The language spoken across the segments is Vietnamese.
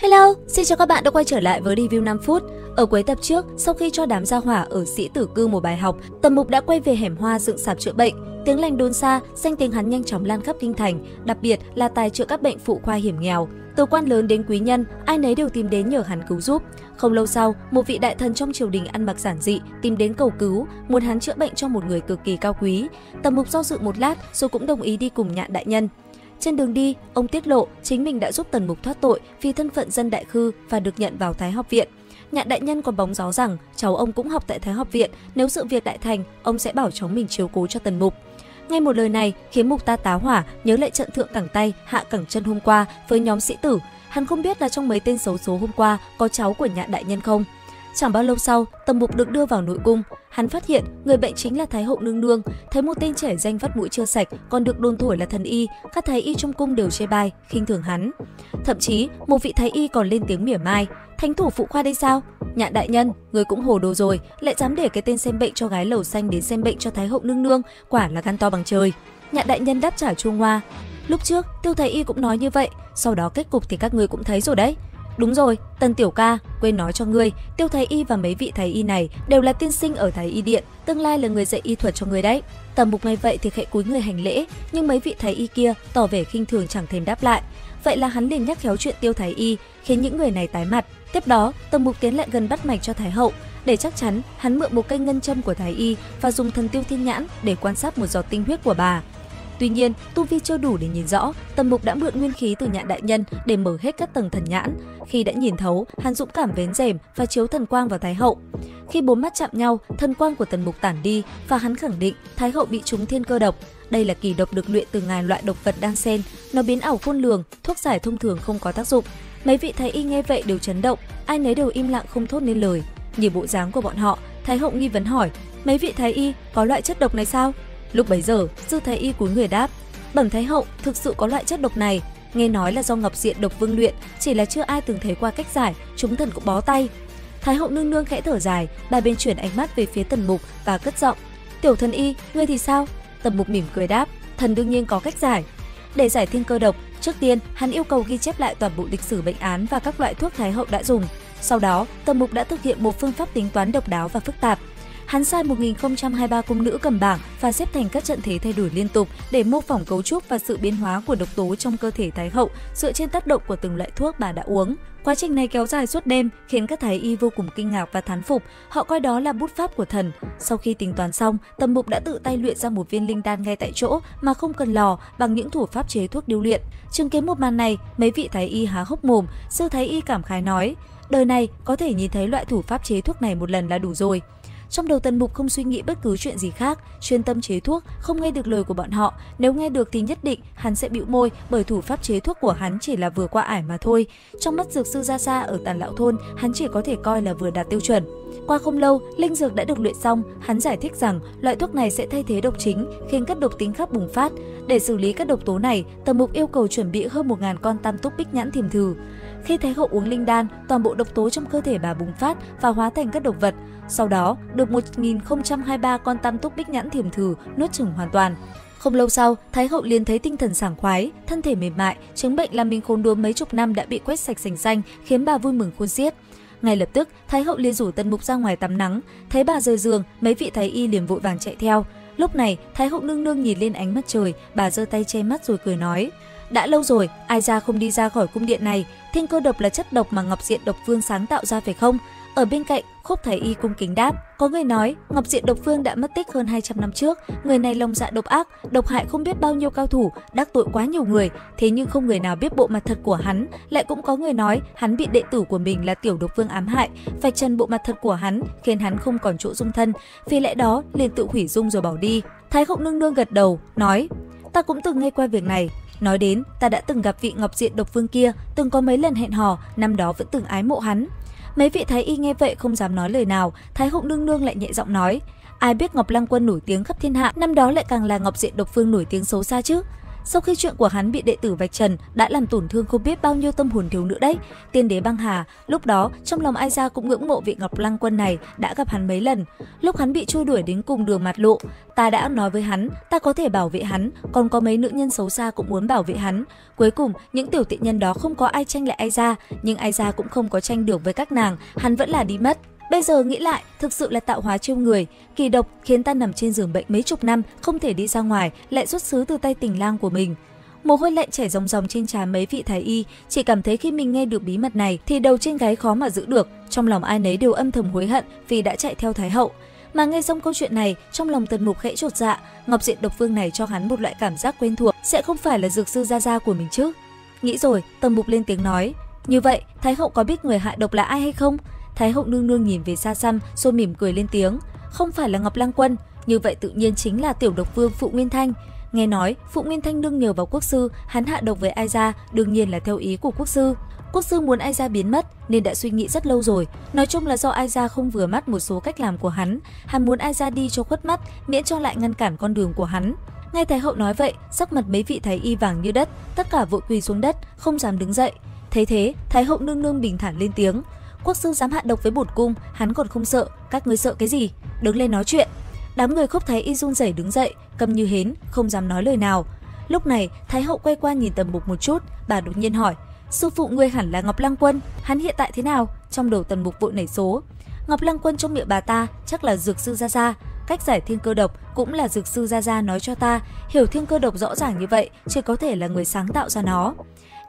Hello, xin chào các bạn đã quay trở lại với review 5 phút. Ở cuối tập trước, sau khi cho đám gia hỏa ở Sĩ Tử Cư một bài học, Tần Mục đã quay về hẻm hoa dựng sạp chữa bệnh. Tiếng lành đồn xa, danh tiếng hắn nhanh chóng lan khắp kinh thành, đặc biệt là tài chữa các bệnh phụ khoa hiểm nghèo. Từ quan lớn đến quý nhân, ai nấy đều tìm đến nhờ hắn cứu giúp. Không lâu sau, một vị đại thần trong triều đình ăn mặc giản dị tìm đến cầu cứu, muốn hắn chữa bệnh cho một người cực kỳ cao quý. Tần Mục do dự một lát rồi cũng đồng ý đi cùng Nhạn đại nhân. Trên đường đi, ông tiết lộ chính mình đã giúp Tần Mục thoát tội vì thân phận dân đại khư và được nhận vào Thái học viện. Nhạn đại nhân còn bóng gió rằng cháu ông cũng học tại Thái học viện, nếu sự việc đại thành, ông sẽ bảo cháu mình chiếu cố cho Tần Mục. Nghe một lời này khiến Mục ta tá hỏa, nhớ lại trận thượng cẳng tay hạ cẳng chân hôm qua với nhóm sĩ tử. Hắn không biết là trong mấy tên xấu số hôm qua có cháu của Nhạn đại nhân không. Chẳng bao lâu sau, Tần Mục được đưa vào nội cung. Hắn phát hiện người bệnh chính là Thái hậu nương nương. Thấy một tên trẻ danh vắt mũi chưa sạch còn được đồn thổi là thần y, các thái y trong cung đều chê bai, khinh thường hắn. Thậm chí một vị thái y còn lên tiếng mỉa mai: "Thánh thủ phụ khoa đây sao? Nhạn đại nhân, người cũng hồ đồ rồi, lại dám để cái tên xem bệnh cho gái lầu xanh đến xem bệnh cho Thái hậu nương nương, quả là gan to bằng trời." Nhạn đại nhân đáp trả chua ngoa: "Lúc trước Tiêu thái y cũng nói như vậy, sau đó kết cục thì các ngươi cũng thấy rồi đấy." "Đúng rồi, Tần tiểu ca, quên nói cho ngươi, Tiêu thái y và mấy vị thái y này đều là tiên sinh ở Thái y điện, tương lai là người dạy y thuật cho ngươi đấy." Tần Mục nghe vậy thì khẽ cúi người hành lễ, nhưng mấy vị thái y kia tỏ vẻ khinh thường chẳng thèm đáp lại. Vậy là hắn liền nhắc khéo chuyện Tiêu thái y, khiến những người này tái mặt. Tiếp đó, Tần Mục tiến lại gần bắt mạch cho Thái hậu. Để chắc chắn, hắn mượn một cây ngân châm của thái y và dùng thần tiêu thiên nhãn để quan sát một giọt tinh huyết của bà. Tuy nhiên, tu vi chưa đủ để nhìn rõ, Tần Mục đã mượn nguyên khí từ Nhạn đại nhân để mở hết các tầng thần nhãn. Khi đã nhìn thấu, hắn dũng cảm vén rèm và chiếu thần quang vào Thái hậu. Khi bốn mắt chạm nhau, thần quang của Tần Mục tản đi và hắn khẳng định Thái hậu bị trúng thiên cơ độc. Đây là kỳ độc được luyện từ ngàn loại độc vật đan xen, nó biến ảo khôn lường, thuốc giải thông thường không có tác dụng. Mấy vị thái y nghe vậy đều chấn động, ai nấy đều im lặng không thốt nên lời. Nhìn bộ dáng của bọn họ, Thái hậu nghi vấn hỏi: "Mấy vị thái y có loại chất độc này sao?" Lúc bấy giờ, sư thái y cúi người đáp: "Bẩm Thái hậu, thực sự có loại chất độc này, nghe nói là do Ngọc Diện độc vương luyện, chỉ là chưa ai từng thấy qua cách giải, chúng thần cũng bó tay." Thái hậu nương nương khẽ thở dài, bà bên chuyển ánh mắt về phía Tần Mục và cất giọng: "Tiểu thần y, ngươi thì sao?" Tần Mục mỉm cười đáp: "Thần đương nhiên có cách giải." Để giải thiên cơ độc, trước tiên hắn yêu cầu ghi chép lại toàn bộ lịch sử bệnh án và các loại thuốc Thái hậu đã dùng. Sau đó, Tần Mục đã thực hiện một phương pháp tính toán độc đáo và phức tạp. Hắn sai 1023 cung nữ cầm bảng và xếp thành các trận thế thay đổi liên tục để mô phỏng cấu trúc và sự biến hóa của độc tố trong cơ thể Thái hậu dựa trên tác động của từng loại thuốc bà đã uống. Quá trình này kéo dài suốt đêm khiến các thái y vô cùng kinh ngạc và thán phục, họ coi đó là bút pháp của thần. Sau khi tính toán xong, Tần Mục đã tự tay luyện ra một viên linh đan ngay tại chỗ mà không cần lò, bằng những thủ pháp chế thuốc điêu luyện. Chứng kiến một màn này, mấy vị thái y há hốc mồm, sư thái y cảm khái nói: "Đời này có thể nhìn thấy loại thủ pháp chế thuốc này một lần là đủ rồi." Trong đầu Tần Mục không suy nghĩ bất cứ chuyện gì khác, chuyên tâm chế thuốc, không nghe được lời của bọn họ. Nếu nghe được thì nhất định hắn sẽ bĩu môi, bởi thủ pháp chế thuốc của hắn chỉ là vừa qua ải mà thôi. Trong mắt dược sư Gia Sa ở Tàn Lão thôn, hắn chỉ có thể coi là vừa đạt tiêu chuẩn. Qua không lâu, linh dược đã được luyện xong, hắn giải thích rằng loại thuốc này sẽ thay thế độc chính, khiến các độc tính khác bùng phát. Để xử lý các độc tố này, Tần Mục yêu cầu chuẩn bị hơn 1000 con tam túc bích nhãn thiềm thử. Khi Thái hậu uống linh đan, toàn bộ độc tố trong cơ thể bà bùng phát và hóa thành các độc vật. Sau đó, được 1023 con tam túc bích nhãn thiềm thử nuốt chửng hoàn toàn. Không lâu sau, Thái hậu liền thấy tinh thần sảng khoái, thân thể mềm mại, chứng bệnh làm mình khốn đốn mấy chục năm đã bị quét sạch sành xanh, khiến bà vui mừng khôn xiết. Ngay lập tức, Thái hậu liền rủ Tần Mục ra ngoài tắm nắng, thấy bà rời giường, mấy vị thái y liền vội vàng chạy theo. Lúc này, Thái hậu nương nương nhìn lên ánh mặt trời, bà giơ tay che mắt rồi cười nói: "Đã lâu rồi, ai ra không đi ra khỏi cung điện này, thiên cơ độc là chất độc mà Ngọc Diện độc vương sáng tạo ra phải không?" Ở bên cạnh, Khúc thái y cung kính đáp: "Có người nói Ngọc Diện độc vương đã mất tích hơn 200 năm trước, người này lòng dạ độc ác, độc hại không biết bao nhiêu cao thủ, đắc tội quá nhiều người, thế nhưng không người nào biết bộ mặt thật của hắn. Lại cũng có người nói hắn bị đệ tử của mình là Tiểu độc vương ám hại, vạch trần bộ mặt thật của hắn, khiến hắn không còn chỗ dung thân, vì lẽ đó liền tự hủy dung rồi bỏ đi." Thái hậu nương nương gật đầu, nói: "Ta cũng từng nghe qua việc này. Nói đến, ta đã từng gặp vị Ngọc Diện độc vương kia, từng có mấy lần hẹn hò, năm đó vẫn từng ái mộ hắn." Mấy vị thái y nghe vậy không dám nói lời nào. Thái hậu nương nương lại nhẹ giọng nói: "Ai biết Ngọc Lăng Quân nổi tiếng khắp thiên hạ, năm đó lại càng là Ngọc Diện độc vương nổi tiếng xấu xa chứ." Sau khi chuyện của hắn bị đệ tử vạch trần đã làm tổn thương không biết bao nhiêu tâm hồn thiếu nữ đấy. Tiên đế băng hà, lúc đó trong lòng ai ra cũng ngưỡng mộ vị Ngọc Lăng Quân này, đã gặp hắn mấy lần. Lúc hắn bị chui đuổi đến cùng đường mặt lộ, ta đã nói với hắn, ta có thể bảo vệ hắn, còn có mấy nữ nhân xấu xa cũng muốn bảo vệ hắn. Cuối cùng, những tiểu tiện nhân đó không có ai tranh lại ai ra, nhưng ai ra cũng không có tranh được với các nàng, hắn vẫn là đi mất. Bây giờ nghĩ lại, thực sự là tạo hóa trêu người. Kỳ độc khiến ta nằm trên giường bệnh mấy chục năm, không thể đi ra ngoài, lại xuất xứ từ tay tình lang của mình. Mồ hôi lạnh chảy ròng ròng trên trán mấy vị thái y, chỉ cảm thấy khi mình nghe được bí mật này thì đầu trên gáy khó mà giữ được, trong lòng ai nấy đều âm thầm hối hận vì đã chạy theo thái hậu. Mà nghe xong câu chuyện này, trong lòng Tần Mục khẽ chột dạ, Ngọc Diện độc vương này cho hắn một loại cảm giác quen thuộc, sẽ không phải là dược sư gia gia của mình chứ? Nghĩ rồi, Tần Mục lên tiếng nói, như vậy thái hậu có biết người hại độc là ai hay không? Thái hậu nương nương nhìn về xa xăm, rồi mỉm cười lên tiếng, không phải là Ngọc Lăng Quân, như vậy tự nhiên chính là tiểu độc vương Phụ Nguyên Thanh. Nghe nói Phụ Nguyên Thanh nương nhờ vào quốc sư, hắn hạ độc với ai ra, đương nhiên là theo ý của quốc sư. Quốc sư muốn ai ra biến mất nên đã suy nghĩ rất lâu rồi. Nói chung là do ai ra không vừa mắt một số cách làm của hắn muốn ai ra đi cho khuất mắt, miễn cho lại ngăn cản con đường của hắn. Nghe thái hậu nói vậy, sắc mặt mấy vị thái y vàng như đất, tất cả vội quỳ xuống đất, không dám đứng dậy. Thấy thế, thái hậu nương nương bình thản lên tiếng, quốc sư dám hạ độc với bổn cung, hắn còn không sợ, các ngươi sợ cái gì? Đứng lên nói chuyện. Đám người Khốc thái y run rẩy đứng dậy, câm như hến, không dám nói lời nào. Lúc này, thái hậu quay qua nhìn Tần Mục một chút, bà đột nhiên hỏi, sư phụ ngươi hẳn là Ngọc Lăng Quân, hắn hiện tại thế nào? Trong đầu Tần Mục vội nảy số. Ngọc Lăng Quân trong miệng bà ta chắc là dược sư gia gia, cách giải thiên cơ độc cũng là dược sư gia gia nói cho ta, hiểu thiên cơ độc rõ ràng như vậy, chỉ có thể là người sáng tạo ra nó.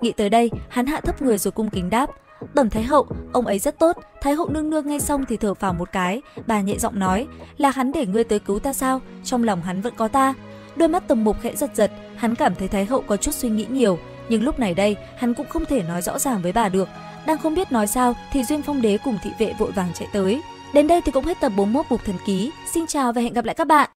Nghĩ tới đây, hắn hạ thấp người rồi cung kính đáp, bẩm thái hậu, ông ấy rất tốt. Thái hậu nương nương nghe xong thì thở phào một cái, bà nhẹ giọng nói, là hắn để ngươi tới cứu ta sao? Trong lòng hắn vẫn có ta. Đôi mắt Tần Mục khẽ giật giật, hắn cảm thấy thái hậu có chút suy nghĩ nhiều, nhưng lúc này đây hắn cũng không thể nói rõ ràng với bà được. Đang không biết nói sao thì Duyên Phong Đế cùng thị vệ vội vàng chạy tới. Đến đây thì cũng hết tập 41 Bục Thần Ký. Xin chào và hẹn gặp lại các bạn.